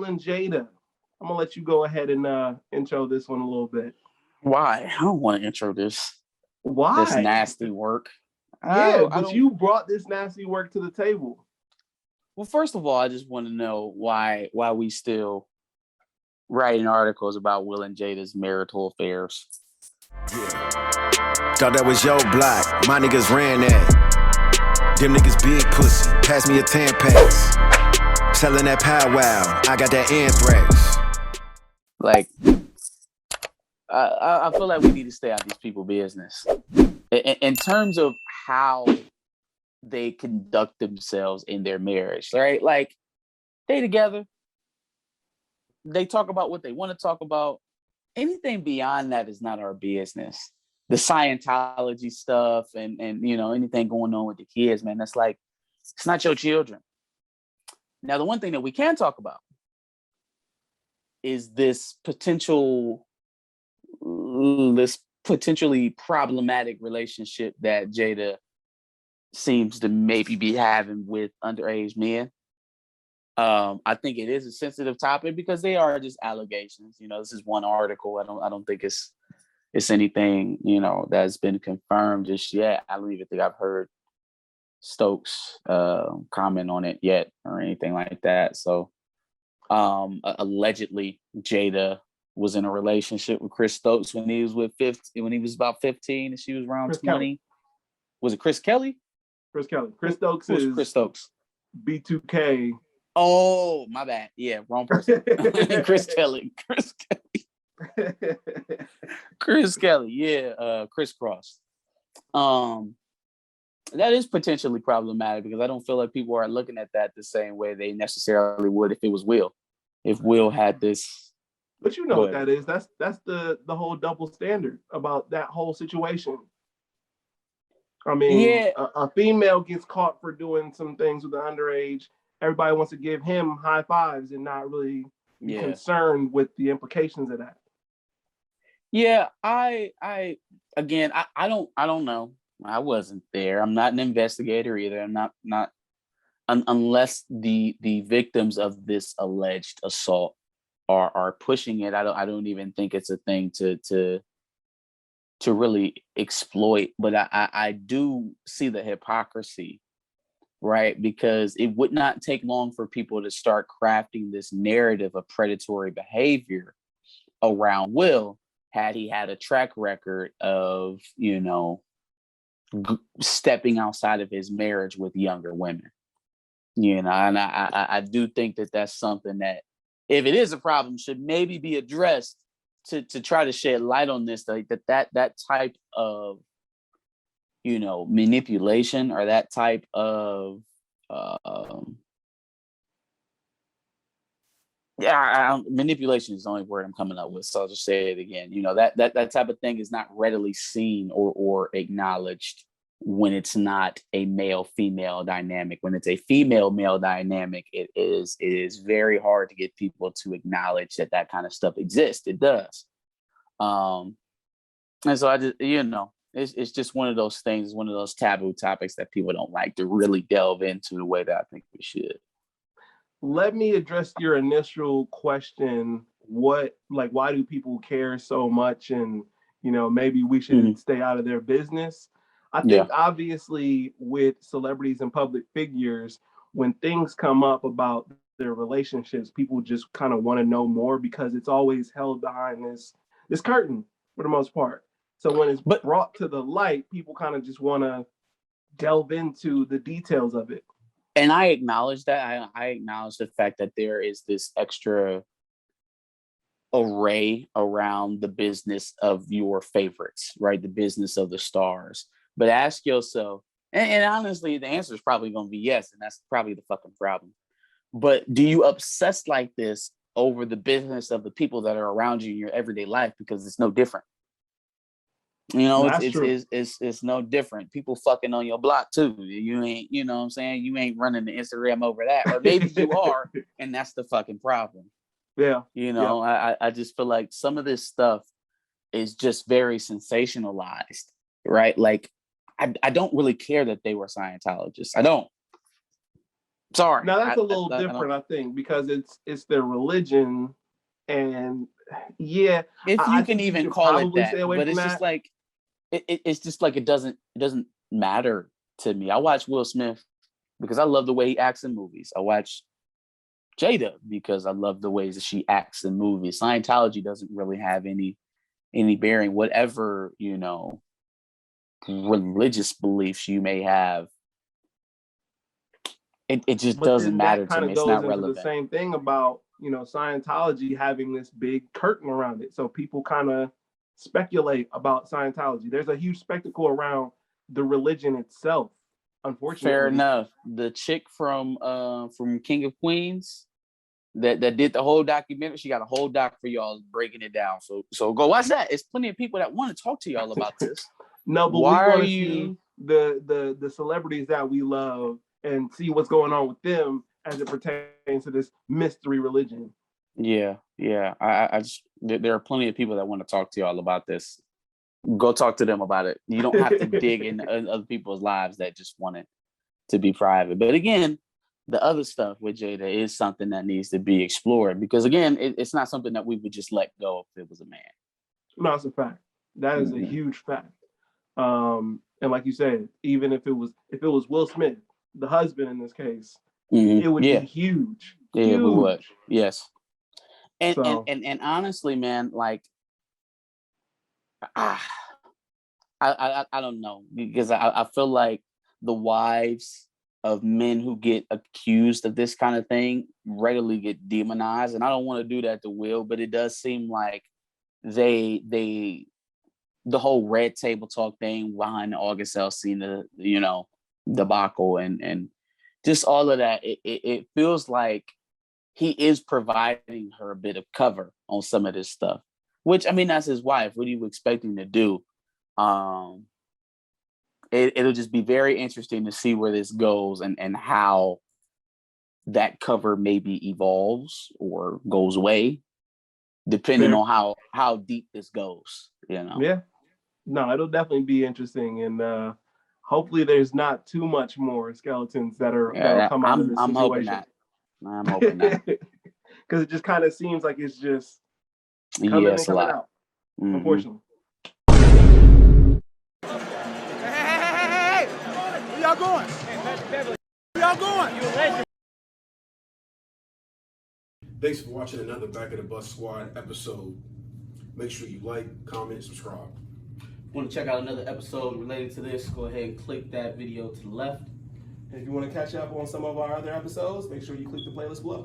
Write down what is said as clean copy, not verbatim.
Will and Jada. I'm gonna let you go ahead and intro this one a little bit. Why? I don't want to intro this Why? nasty work. Yeah, I but don't. you brought this nasty work to the table. Well, first of all, I just want to know why we still writing articles about Will and Jada's marital affairs. Yeah. Thought that was your block. My niggas ran that. Them niggas big pussy. Pass me a Tampax. Selling that powwow. I got that anthrax. Like, I feel like we need to stay out of these people's business. In terms of how they conduct themselves in their marriage, right? Like, they together. They talk about what they want to talk about. Anything beyond that is not our business. The Scientology stuff and anything going on with the kids, man, that's like, it's not your children. Now, the one thing that we can talk about is this potentially problematic relationship that Jada seems to maybe be having with underage men. I think it is a sensitive topic because they are just allegations. This is one article. I don't think it's anything, that's been confirmed just yet. I don't even think I've heard Stokes comment on it yet or anything like that. So allegedly Jada was in a relationship with Chris Stokes when he was about 15 and she was around 20. Kelly. Was it Chris Kelly? Chris Kelly. Chris Stokes is Chris Stokes. B2K. Oh, my bad. Yeah, wrong person. Chris Kelly. Chris Kelly. Yeah, crisscross. That is potentially problematic because I don't feel like people are looking at that the same way they necessarily would if it was Will. If Will had this. But you know what that is. That's the whole double standard about that whole situation. I mean, a female gets caught for doing some things with the underage. Everybody wants to give him high fives and not really be concerned with the implications of that. Yeah, I don't know. I wasn't there. I'm not an investigator either. I'm not unless the victims of this alleged assault are pushing it. I don't even think it's a thing to really exploit. But I do see the hypocrisy, right? Because it would not take long for people to start crafting this narrative of predatory behavior around Will had he had a track record of, stepping outside of his marriage with younger women, and I do think that that's something that, if it is a problem, should maybe be addressed to try to shed light on this, like that type of, manipulation or that type of, manipulation is the only word I'm coming up with. So I'll just say it again. That type of thing is not readily seen or acknowledged when it's not a male-female dynamic. When it's a female-male dynamic, it is very hard to get people to acknowledge that kind of stuff exists. It does. And so I just, it's just one of those things, one of those taboo topics that people don't like to really delve into the way that I think we should. Let me address your initial question. Why do people care so much? And, maybe we should stay out of their business. I think obviously with celebrities and public figures, when things come up about their relationships, people just kind of want to know more because it's always held behind this curtain for the most part. So when it's brought to the light, people kind of just want to delve into the details of it. And I acknowledge that. I acknowledge the fact that there is this extra array around the business of your favorites, right? The business of the stars. But ask yourself, and honestly, the answer is probably going to be yes, and that's probably the fucking problem. But do you obsess like this over the business of the people that are around you in your everyday life? Because it's no different. It's no different. People fucking on your block too. You ain't, what I'm saying? You ain't running the Instagram over that. Or maybe you are, and that's the fucking problem. Yeah. I just feel like some of this stuff is just very sensationalized, right? Like, I don't really care that they were Scientologists. I don't. Sorry. Now that's a little different, I think, because it's their religion, and yeah, if you can even call it that, but it's just like it's just like it doesn't matter to me. I watch Will Smith because I love the way he acts in movies. I watch Jada because I love the ways that she acts in movies. Scientology doesn't really have any bearing, whatever, you know, religious beliefs you may have. It just doesn't matter to me. It's not relevant. The same thing about, you know, Scientology having this big curtain around it. So people kind of speculate about Scientology. There's a huge spectacle around the religion itself, unfortunately. Fair enough. The chick from King of Queens that did the whole documentary, she got a whole doc for y'all breaking it down. So go watch that. It's plenty of people that want to talk to y'all about this. No, but why are you the celebrities that we love and see what's going on with them as it pertains to this mystery religion? Yeah. I just, there are plenty of people that want to talk to y'all about this. Go talk to them about it. You don't have to dig in other people's lives that just want it to be private. But again, the other stuff with Jada is something that needs to be explored, because again, it's not something that we would just let go if it was a man. No, it's a fact. That is a huge fact. And like you said, even if it was Will Smith, the husband in this case, it would be huge. Yeah, huge. It would. Yes. And honestly, man, like, I don't know, because I feel like the wives of men who get accused of this kind of thing readily get demonized, and I don't want to do that to Will, but it does seem like the whole red table talk thing behind the August Alsina, you know, debacle and just all of that, it feels like he is providing her a bit of cover on some of this stuff, which, I mean, that's his wife. What are you expecting to do? It'll just be very interesting to see where this goes and how that cover maybe evolves or goes away, depending on how deep this goes, you know? Yeah. No, it'll definitely be interesting, and hopefully there's not too much more skeletons that'll come out of this situation. I'm hoping that. Because it just kind of seems like it's just coming and coming out, unfortunately. Hey! Where y'all going? Where y'all going? Thanks for watching another Back of the Bus Squad episode. Make sure you like, comment, subscribe. Want to check out another episode related to this, go ahead and click that video to the left. And if you want to catch up on some of our other episodes, make sure you click the playlist below.